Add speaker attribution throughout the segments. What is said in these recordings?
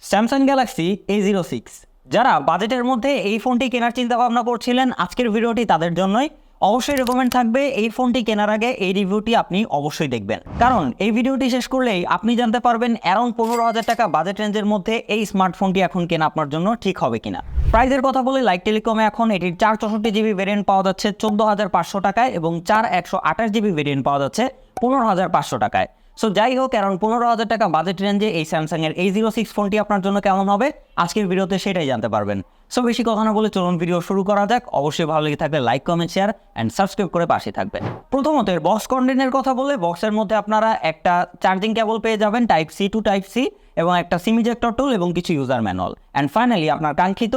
Speaker 1: Samsung Galaxy A06 যারা বাজেটের মধ্যে এই ফোনটি কেনার চিন্তা ভাবনা করছিলেন, আজকের ভিডিওটি তাদের জন্যই। অবশ্যই রেকমেন্ড থাকবে এই ফোনটি কেনার আগে এই রিভিউটি আপনি অবশ্যই দেখবেন, কারণ এই ভিডিওটি শেষ করলেই আপনি জানতে পারবেন অ্যারাউন্ড 15,000 টাকা বাজেট রেঞ্জের মধ্যে এই স্মার্টফোনটি এখন কেনা আপনার জন্য ঠিক হবে কিনা। প্রাইসের কথা বলে লাইক টেলিকমে এখন এটির 464GB ভেরিয়েন্ট পাওয়া যাচ্ছে 14,500 টাকায় এবং 128GB ভেরিয়েন্ট পাওয়া যাচ্ছে 15,500 টাকায়। সো যাই হোক, অ্যারাউন্ড 15,000 টাকা বাজেট রেঞ্জে এই স্যামসাংয়ের A06 ফোনটি আপনার জন্য কেমন হবে আজকের ভিডিওতে সেটাই জানতে পারবেন। সো বেশি কথা না বলে চলুন ভিডিও শুরু করা যাক। অবশ্যই ভালো লেগে থাকলে like, comment, share and subscribe করে পাশে থাকবেন। প্রথমত এর বক্স কন্টেন্টের কথা বলে, বক্সের মধ্যে আপনারা একটা চার্জিং কেবল পেয়ে যাবেন type C to type C এবং একটা সিম ইজেক্টর টুল এবং কিছু ইউজার ম্যানুয়াল অ্যান্ড ফাইনালি আপনার কাঙ্ক্ষিত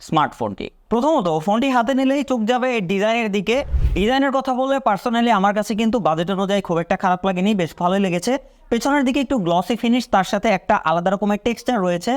Speaker 1: স্মার্টফোনটি। প্রথমত ফোনটি হাতে নিলেই চোখ যাবে এর ডিজাইনের দিকে। ডিজাইনের কথা বলে পার্সোনালি আমার কাছে কিন্তু বাজেট অনুযায়ী খুব একটা খারাপ লাগেনি, বেশ ভালোই লেগেছে। পেছনের দিকে একটু গ্লসি ফিনিশ, তার সাথে একটা আলাদা রকমের টেক্সচার রয়েছে।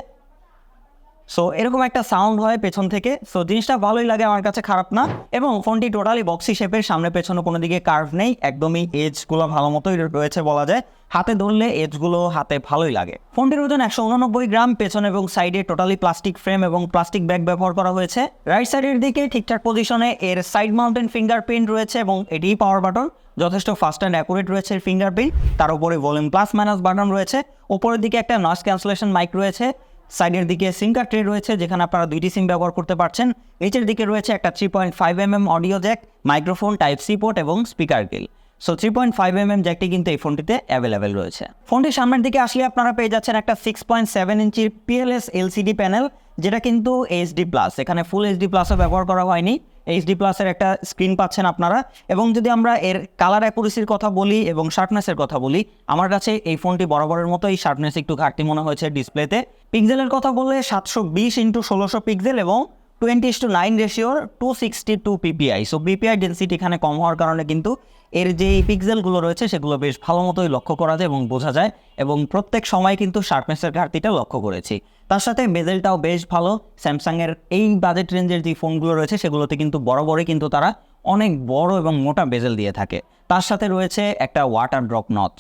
Speaker 1: সো এরকম একটা সাউন্ড হয় পেছন থেকে। সো জিনিসটা ভালোই লাগে, আমার কাছে খারাপ না। এবং ফোনটি টোটালি বক্সি শেপের, সামনে পেছনে কোনো দিকে কার্ভ নেই, একদমই এজগুলো ভালো মতোই রয়েছে বলা যায়। হাতে ধরলে এজগুলো হাতে ভালোই লাগে। ফোনটির ওজন 189 গ্রাম। পেছনে এবং সাইডে টোটালি প্লাস্টিক ফ্রেম এবং প্লাস্টিক ব্যাগ ব্যবহার করা হয়েছে। রাইট সাইডের দিকে ঠিকঠাক পজিশনে এর সাইড মাউন্টেন ফিঙ্গারপ্রিন্ট রয়েছে এবং এটি পাওয়ার বাটন, যথেষ্ট ফাস্ট অ্যান্ড অ্যাকুরেট রয়েছে ফিঙ্গারপ্রিন্ট। তার উপরে ভলিউম প্লাস মাইনাস বাটন রয়েছে। ওপরের দিকে একটা নয়েজ ক্যান্সেলেশন মাইক রয়েছে। সাইডের দিকে সিম কার্ড ট্রে রয়েছে, যেখানে আপনারা দুইটি সিম ব্যবহার করতে পারছেন। নিচের দিকে রয়েছে একটা 3.5mm audio jack, microphone, type C port এবং স্পিকার গ্রিল। সো 3.5mm জ্যাকটি কিন্তু এই ফোনটিতে অ্যাভেলেবেল রয়েছে। ফোনটির সামনের দিকে আসলে আপনারা পেয়ে যাচ্ছেন একটা 6.7 ইঞ্চির PLS LCD প্যানেল, যেটা কিন্তু HD+। এখানে ফুল HD+ ব্যবহার করা হয়নি, HD+ এর একটা স্ক্রিন পাচ্ছেন আপনারা। এবং যদি আমরা এর কালার অ্যাকুরেসির কথা বলি এবং শার্পনেসের কথা বলি, আমার কাছে এই ফোনটি বরাবরের মতো এই শার্পনেস একটু ঘাটতি মনে হয়েছে ডিসপ্লেতে। পিক্সেলের কথা বললে 720x1600 পিক্সেল এবং 20:9 রেশিওর 262 PPI। সো PPI ডেন্সিটি এখানে কম হওয়ার কারণে কিন্তু এর যে পিক্সেলগুলো রয়েছে সেগুলো বেশ ভালো মতোই লক্ষ্য করা যায় এবং বোঝা যায়, এবং প্রত্যেক সময় কিন্তু শার্পনেসের ঘাটতিটা লক্ষ্য করেছি। তার সাথে বেজেলটাও বেশ ভালো। স্যামসাংয়ের এই বাজেট রেঞ্জের যে ফোনগুলো রয়েছে সেগুলোতে কিন্তু বরাবরই কিন্তু তারা অনেক বড় এবং মোটা বেজেল দিয়ে থাকে। তার সাথে রয়েছে একটা ওয়াটার ড্রপ নচ।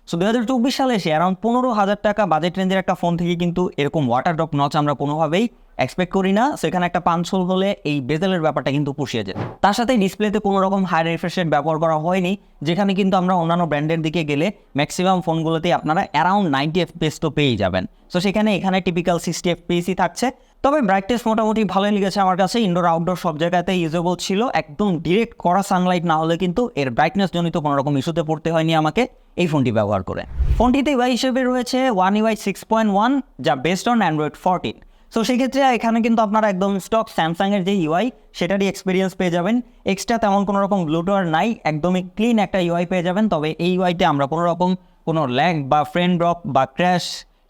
Speaker 1: সো 2024 সালে এসে অ্যারাউন্ড 15,000 টাকা বাজেট রেঞ্জের একটা ফোন থেকে কিন্তু এরকম ওয়াটার ড্রপ নচ আমরা কোনোভাবেই এক্সপেক্ট করি না। সেখানে একটা পাঞ্চল হলে এই বেজেলের ব্যাপারটা কিন্তু পুষিয়ে যায়। তার সাথে ডিসপ্লেতে কোনো রকম হাই রিফ্রেশ রেট ব্যবহার করা হয়নি, যেখানে কিন্তু আমরা অন্যান্য ব্র্যান্ডের দিকে গেলে ম্যাক্সিমাম ফোনগুলোতেই আপনারা অ্যারাউন্ড 90 FPS তো পেয়েই যাবেন। সো সেখানে এখানে টিপিক্যাল 60 FPS থাকছে। তবে ব্রাইটনেস মোটামুটি ভালোই লেগেছে আমার কাছে। ইনডোর আউটডোর সব জায়গাতে ইউজেবল ছিল। একদম ডিরেক্ট কড়া সানলাইট না হলে কিন্তু এর ব্রাইটনেস জনিত কোনো রকম ইস্যুতে পড়তে হয়নি আমাকে এই ফোনটি ব্যবহার করে। ফোনটিতে UI হিসেবে রয়েছে One UI 6.1, যা বেসড অন Android 14। সো সেক্ষেত্রে এখানে কিন্তু আপনারা একদম স্টক স্যামসাংয়ের যে UI সেটারই এক্সপিরিয়েন্স পেয়ে যাবেন। এক্সট্রা তেমন কোনো রকম ব্লুটুথ নাই, একদমই ক্লিন একটা UI পেয়ে যাবেন। তবে এই UIতে আমরা কোনো রকম কোনো ল্যাগ বা ফ্রেম ড্রপ বা ক্র্যাশ,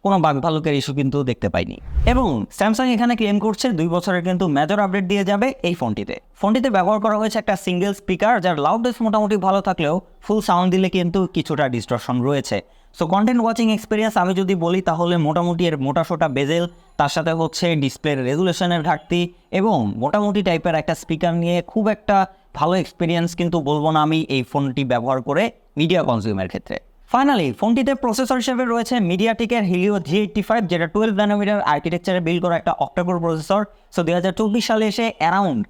Speaker 1: কোনো বাগ ভালুকের ইস্যু কিন্তু দেখতে পাইনি। এবং স্যামসাং এখানে ক্লেম করছে 2 বছরের কিন্তু মেজর আপডেট দিয়ে যাবে এই ফোনটিতে ব্যবহার করা হয়েছে একটা সিঙ্গেল স্পিকার, যার লাউডনেস মোটামুটি ভালো থাকলেও ফুল সাউন্ড দিলে কিন্তু কিছুটা ডিস্টরশন রয়েছে। সো কন্টেন্ট ওয়াচিং এক্সপিরিয়েন্স আমি যদি বলি তাহলে মোটামুটি এর মোটাসোটা বেজেল, তার সাথে হচ্ছে ডিসপ্লের রেজুলেশনের ঘাটতি এবং মোটামুটি টাইপের একটা স্পিকার নিয়ে খুব একটা ভালো এক্সপিরিয়েন্স কিন্তু বলবো না আমি এই ফোনটি ব্যবহার করে মিডিয়া কনজিউমের ক্ষেত্রে। ফাইনালি ফোনটিতে প্রসেসর হিসেবে রয়েছে মিডিয়াটেকের Helio G85, যেটা 12 ন্যানোমিটার আর্কিটেকচারে বিল্ড করা একটা অক্টাকোর প্রসেসর। সো 2024 সালে এসে অ্যারাউন্ড,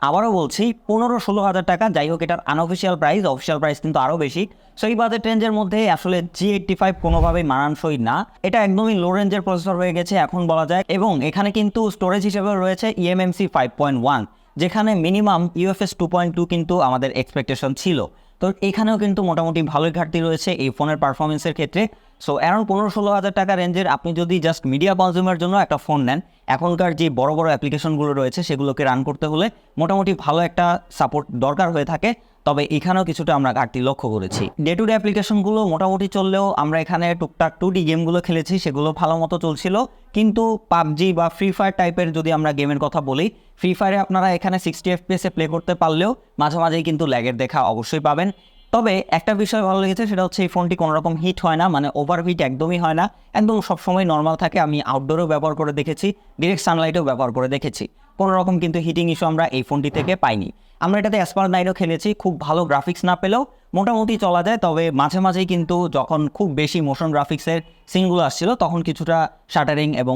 Speaker 1: আবারও বলছি, 15-16,000 টাকা। যাই হোক, এটার আনঅফিসিয়াল প্রাইস, অফিসিয়াল প্রাইস কিন্তু আরও বেশি। সো এই বাজেট রেঞ্জের মধ্যে আসলে G85 কোনোভাবেই মানানসই না। এটা একদমই লো রেঞ্জের প্রসেসর হয়ে গেছে এখন বলা যায়। এবং এখানে কিন্তু স্টোরেজ হিসেবে রয়েছে eMMC 5.1, যেখানে মিনিমাম UFS 2.2 কিন্তু আমাদের এক্সপেকটেশন ছিল। তো এখানেও কিন্তু মোটামুটি ভালোই ঘাটতি রয়েছে এই ফোনের পারফরমেন্সের ক্ষেত্রে। সো অ্যারাউন্ড 15-16,000 টাকা রেঞ্জের আপনি যদি জাস্ট মিডিয়া কনজিউমের জন্য একটা ফোন নেন, এখনকার যে বড় বড় অ্যাপ্লিকেশনগুলো রয়েছে সেগুলোকে রান করতে হলে মোটামুটি ভালো একটা সাপোর্ট দরকার হয়ে থাকে। তবে এখানেও কিছুটা আমরা ঘাটতি লক্ষ্য করেছি। ডে টু ডে অ্যাপ্লিকেশনগুলো মোটামুটি চললেও আমরা এখানে টুকটাক 2D গেমগুলো খেলেছি, সেগুলো ভালো মতো চলছিল। কিন্তু পাবজি বা ফ্রি ফায়ার টাইপের যদি আমরা গেমের কথা বলি, ফ্রি ফায়ারে আপনারা এখানে 60 FPS প্লে করতে পারলেও মাঝে মাঝেই কিন্তু ল্যাগের দেখা অবশ্যই পাবেন। তবে একটা বিষয় ভালো লেগেছে, সেটা হচ্ছে এই ফোনটি কোনো রকম হিট হয় না, মানে ওভারহিট একদমই হয় না, একদম সবসময় নর্মাল থাকে। আমি আউটডোরেও ব্যবহার করে দেখেছি, ডিরেক্ট সানলাইটেও ব্যবহার করে দেখেছি, কোনো রকম কিন্তু হিটিং ইস্যু আমরা এই ফোনটি থেকে পাইনি। আমরা এটাতে অ্যাসপার 9ও খেলেছি, খুব ভালো গ্রাফিক্স না পেলেও মোটামুটি চলা যায়, তবে মাঝে মাঝেই কিন্তু যখন খুব বেশি মোশন গ্রাফিক্সের সিনগুলো আসছিল তখন কিছুটা শাটারিং এবং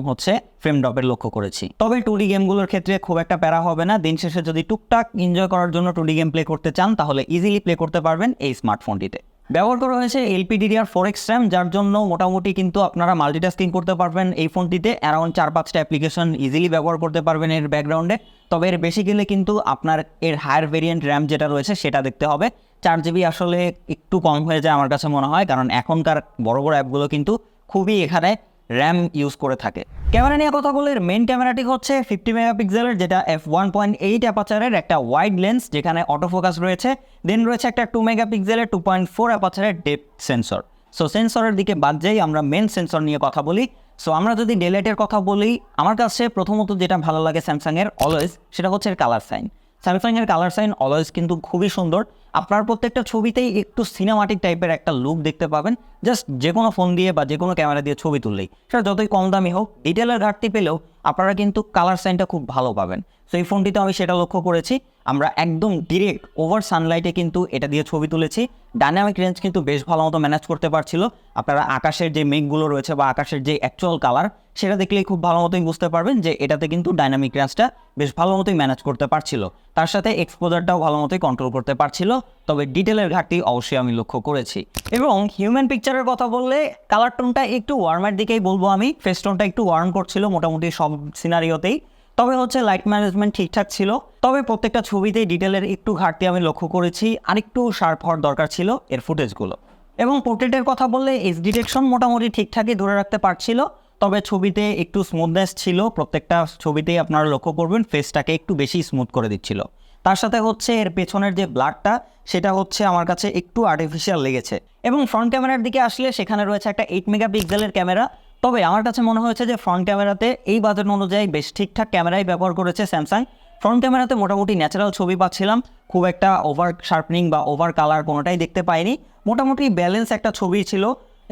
Speaker 1: ফ্রেম ড্রপের লক্ষ্য করেছি। তবে 2D গেমগুলোর ক্ষেত্রে খুব একটা প্যারা হবে না, দিন শেষে যদি টুকটাক এনজয় করার জন্য 2D গেম প্লে করতে চান তাহলে ইজিলি প্লে করতে পারবেন এই স্মার্টফোনটিতে। ব্যবহার করা হয়েছে LPDDR4X RAM, যার জন্য মোটামুটি কিন্তু আপনারা মাল্টিটাস্কিং করতে পারবেন এই ফোনটিতে। অ্যারাউন্ড 4-5টা অ্যাপ্লিকেশন ইজিলি ব্যবহার করতে পারবেন এর ব্যাকগ্রাউন্ডে। তবে এর বেশি গেলে কিন্তু আপনার এর হায়ার ভেরিয়েন্ট র্যাম যেটা রয়েছে সেটা দেখতে হবে। 4GB আসলে একটু কম হয়ে যায় আমার কাছে মনে হয়, কারণ এখনকার বড় বড় অ্যাপগুলো কিন্তু খুবই এখানে র্যাম ইউজ করে থাকে। ক্যামেরা নিয়ে কথা বলে মেন ক্যামেরাটি হচ্ছে 50 মেগাপিক্সেলের, যেটা f1.8 অ্যাপাচারের একটা ওয়াইড লেন্স যেখানে অটোফোকাস রয়েছে। দেন রয়েছে একটা 2 মেগাপিক্সেলের 2.4 অ্যাপাচারের ডেপথ সেন্সর। সো সেন্সরের দিকে বাদ যাই, আমরা মেন সেন্সর নিয়ে কথা বলি। সো আমরা যদি ডেলাইটের কথা বলি, আমার কাছে প্রথমত যেটা ভালো লাগে স্যামসাংয়ের অলওয়েজ, সেটা হচ্ছে এর কালার সাইন। স্যামসাংয়ের কালার সাইন অলওয়েজ কিন্তু খুবই সুন্দর। আপনার প্রত্যেকটা ছবিতেই একটু সিনেমাটিক টাইপের একটা লুক দেখতে পাবেন, জাস্ট যে কোনো ফোন দিয়ে বা যে কোনো ক্যামেরা দিয়ে ছবি তুললেই, সেটা যতই কম দামি হোক। ডিটেলের ঘাটতি পেলেও আপনারা কিন্তু কালার সাইনটা খুব ভালো পাবেন। সো এই ফোনটিতে আমি সেটা লক্ষ্য করেছি। আমরা একদম ডিরেক্ট ওভার সানলাইটে কিন্তু এটা দিয়ে ছবি তুলেছি। ডাইনামিক রেঞ্জ কিন্তু বেশ ভালো মতো ম্যানেজ করতে পারছিল। আপনারা আকাশের যে মেঘগুলো রয়েছে বা আকাশের যে অ্যাকচুয়াল কালার, সেটা দেখলেই খুব ভালো মতোই বুঝতে পারবেন যে এটাতে কিন্তু ডাইনামিক রেঞ্জটা বেশ ভালো মতোই ম্যানেজ করতে পারছিল। তার সাথে এক্সপোজারটাও ভালো মতোই কন্ট্রোল করতে পারছিল। তবে ডিটেলের ঘাটতি অবশ্যই আমি লক্ষ্য করেছি। এবং হিউম্যান পিকচারের কথা বললে কালার টোনটা একটু ওয়ার্মের দিকেই বলবো আমি। ফেস টোনটা একটু ওয়ার্ম করছিল মোটামুটি সব সিনারিওতেই। তবে লাইট ম্যানেজমেন্ট ঠিকঠাক ছিল। তবে প্রত্যেকটা ছবিতেই ডিটেলের একটু ঘাটতি আমি লক্ষ্য করেছি, আর একটু শার্প হওয়ার দরকার ছিল এর ফুটেজগুলো। এবং পোর্ট্রেটের কথা বললে এজ ডিটেকশন মোটামুটি ঠিকঠাকই ধরে রাখতে পারছিল। তবে ছবিতে একটু স্মুথনেস ছিল, প্রত্যেকটা ছবিতেই আপনারা লক্ষ্য করবেন ফেসটাকে একটু বেশি স্মুথ করে দিচ্ছিল। তার সাথে এর পেছনের যে ব্লাডটা, সেটা আমার কাছে একটু আর্টিফিশিয়াল লেগেছে। এবং ফ্রন্ট ক্যামেরার দিকে আসলে সেখানে রয়েছে একটা 8 মেগাপিক্সেলের ক্যামেরা। তবে আমার কাছে মনে হয়েছে যে ফ্রন্ট ক্যামেরাতে এই বাজেট অনুযায়ী বেশ ঠিকঠাক ক্যামেরাই ব্যবহার করেছে স্যামসাং। ফ্রন্ট ক্যামেরাতে মোটামুটি ন্যাচারাল ছবি পাচ্ছিলাম, খুব একটা ওভার শার্পনিং বা ওভার কালার কোনোটাই দেখতে পাইনি। মোটামুটি ব্যালেন্স একটা ছবি ছিল।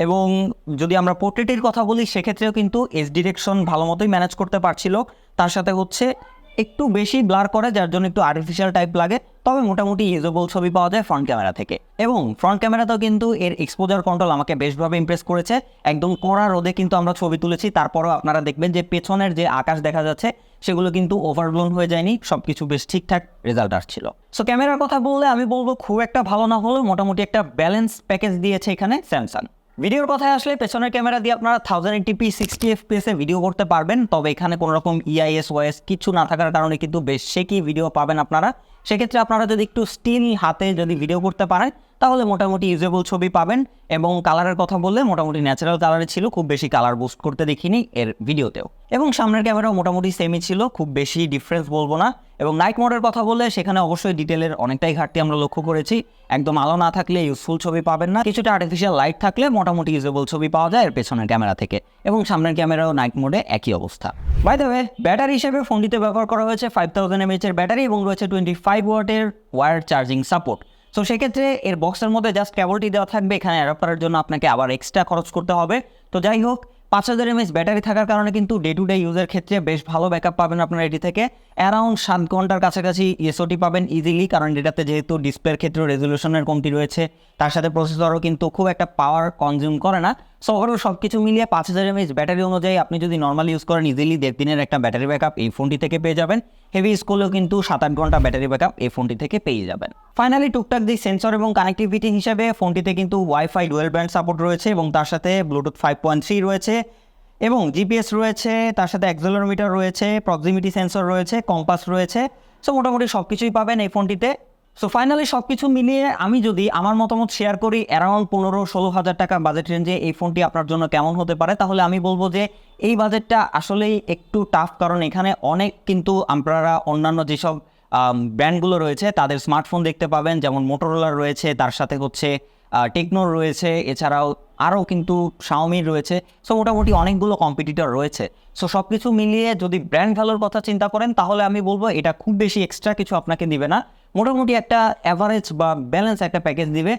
Speaker 1: এবং যদি আমরা পোর্ট্রেটের কথা বলি, সেক্ষেত্রেও কিন্তু এজ ডিরেকশন ভালো মতোই ম্যানেজ করতে পারছিল। তার সাথে একটু বেশি ব্লার করে, যার জন্য একটু আর্টিফিশিয়াল টাইপ লাগে। তবে মোটামুটি ইউজেবল ছবি পাওয়া যায় ফ্রন্ট ক্যামেরা থেকে। এবং ফ্রন্ট ক্যামেরাতেও কিন্তু এর এক্সপোজার কন্ট্রোল আমাকে বেশভাবে ইমপ্রেস করেছে। একদম কড়া রোদে কিন্তু আমরা ছবি তুলেছি, তারপরেও আপনারা দেখবেন যে পেছনের যে আকাশ দেখা যাচ্ছে সেগুলো কিন্তু ওভারব্লোন হয়ে যায়নি, সব কিছু বেশ ঠিকঠাক রেজাল্ট আসছিল। সো ক্যামেরার কথা বললে আমি বলবো খুব একটা ভালো না হলেও মোটামুটি একটা ব্যালেন্স প্যাকেজ দিয়েছে এখানে স্যামসাং। ভিডিওর কথায় আসলে পেছনের ক্যামেরা দিয়ে আপনারা 1080p 60 fps ভিডিও করতে পারবেন। তবে এখানে কোনো রকম ইআইএস ওয়াইএস কিছু না থাকার কারণে কিন্তু বেশ শেকি ভিডিও পাবেন আপনারা। সেক্ষেত্রে আপনারা যদি একটু স্টিল হাতে যদি ভিডিও করতে পারেন তাহলে মোটামুটি ইউজেবল ছবি পাবেন। এবং কালারের কথা বললে মোটামুটি ন্যাচারাল কালারে ছিল, খুব বেশি কালার বুস্ট করতে দেখিনি এর ভিডিওতেও। এবং সামনের ক্যামেরাও মোটামুটি সেমই ছিল, খুব বেশি ডিফারেন্স বলবো না। এবং নাইট মোডের কথা বললে সেখানে অবশ্যই ডিটেলের অনেকটাই ঘাটতি আমরা লক্ষ্য করেছি। একদম আলো না থাকলে ইউজফুল ছবি পাবেন না, কিছুটা আর্টিফিশিয়াল লাইট থাকলে মোটামুটি ইউজেবল ছবি পাওয়া যায় এর পেছনের ক্যামেরা থেকে। এবং সামনের ক্যামেরাও নাইট মোডে একই অবস্থা। বাই দ্য ওয়ে, ব্যাটারি হিসেবে ফোনটিতে ব্যবহার করা হয়েছে 5000 mAh এর ব্যাটারি এবং রয়েছে 25 ওয়াটের ওয়্যার চার্জিং সাপোর্ট। সো সেক্ষেত্রে এর বক্সের মধ্যে জাস্ট কেবলটি দেওয়া থাকবে, এখানে অ্যাডাপ্ট করার জন্য আপনাকে আবার এক্সট্রা খরচ করতে হবে। তো যাই হোক, 5000 mAh ব্যাটারি থাকার কারণে কিন্তু ডে টু ডে ইউজের ক্ষেত্রে বেশ ভালো ব্যাকআপ পাবেন আপনারা এটি থেকে। অ্যারাউন্ড 7 ঘন্টার কাছাকাছি এসওটি পাবেন ইজিলি, কারণ এটাতে যেহেতু ডিসপ্লের ক্ষেত্রে রেজলিউশনের কমতি রয়েছে, তার সাথে প্রসেসরও কিন্তু খুব একটা পাওয়ার কনজিউম করে না। সো ওভারঅল সব কিছু মিলিয়ে 5000 mAh ব্যাটারি অনুযায়ী আপনি যদি নর্মাল ইউজ করেন ইজিলি 1.5 দিনের একটা ব্যাটারি ব্যাকআপ এই ফোনটি থেকে পেয়ে যাবেন। হেভি ইউজ করলেও কিন্তু 7-8 ঘন্টা ব্যাটারি ব্যাকআপ এই ফোনটি থেকে পেয়ে যাবেন। ফাইনালি টুকটাক দিয়ে সেন্সর এবং কানেক্টিভিটি হিসেবে ফোনটিতে কিন্তু ওয়াইফাই ডুয়েল ব্যান্ড সাপোর্ট রয়েছে এবং তার সাথে ব্লুটুথ 5.3 রয়েছে এবং জিপিএস রয়েছে, তার সাথে অ্যাক্সেলেরোমিটার রয়েছে, প্রক্সিমিটি সেন্সর রয়েছে, কম্পাস রয়েছে। সো মোটামুটি সব কিছুই পাবেন এই ফোনটিতে। সো ফাইনালি সব কিছু মিলিয়ে আমি যদি আমার মতামত শেয়ার করি, অ্যারাউন্ড 15-16 হাজার টাকা বাজেট রেঞ্জে এই ফোনটি আপনার জন্য কেমন হতে পারে, তাহলে আমি বলবো যে এই বাজেটটা আসলেই একটু টাফ, কারণ এখানে অনেক কিন্তু আপনারা অন্যান্য যেসব ব্র্যান্ডগুলো রয়েছে তাদের স্মার্টফোন দেখতে পাবেন, যেমন মোটোরোলার রয়েছে, তার সাথে টেকনোর রয়েছে, এছাড়াও আরও কিন্তু শাওমির রয়েছে। সো মোটামুটি অনেকগুলো কম্পিটিটর রয়েছে। সো সব কিছু মিলিয়ে যদি ব্র্যান্ড ভ্যালুর কথা চিন্তা করেন তাহলে আমি বলবো এটা খুব বেশি এক্সট্রা কিছু আপনাকে দিবে না, মোটামুটি একটা অ্যাভারেজ বা ব্যালেন্স একটা প্যাকেজ দিবে।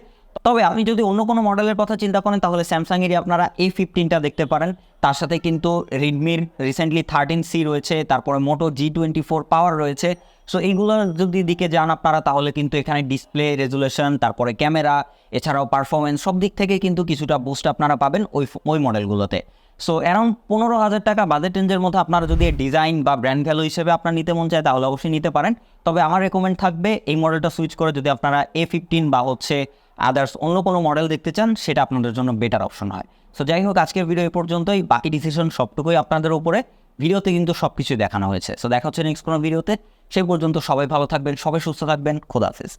Speaker 1: তবে আপনি যদি অন্য কোনো মডেলের কথা চিন্তা করেন তাহলে স্যামসাংয়েরই আপনারা A15টা দেখতে পারেন। তার সাথে কিন্তু রেডমির রিসেন্টলি 13C রয়েছে, তারপরে মোটো G24 পাওয়ার রয়েছে। সো এইগুলোর যদি দিকে যান আপনারা তাহলে কিন্তু এখানে ডিসপ্লে রেজুলেশন, তারপরে ক্যামেরা, এছাড়াও পারফরমেন্স সব দিক থেকে কিন্তু কিছুটা বুস্ট আপনারা পাবেন ওই মডেলগুলোতে। সো অ্যারাউন্ড 15,000 টাকা বাজেট রেঞ্জের মধ্যে আপনারা যদি ডিজাইন বা ব্র্যান্ড ভ্যালু হিসেবে আপনার নিতে মন চায় তাহলে অবশ্যই নিতে পারেন। তবে আমার রেকমেন্ড থাকবে এই মডেলটা সুইচ করে যদি আপনারা A15 বা আদার্স অন্য কোনো মডেল দেখতে চান সেটা আপনাদের জন্য বেটার অপশন হয়। সো যাই হোক, আজকের ভিডিও এই পর্যন্তই। বাকি ডিসিশন সবটুকুই আপনাদের উপরে। ভিডিওতে কিন্তু সব কিছুই দেখানো হয়েছে। সো দেখা হচ্ছে নেক্সট কোনো ভিডিওতে। সেই পর্যন্ত সবাই ভালো থাকবেন, সবাই সুস্থ থাকবেন। খোদা হাফেজ।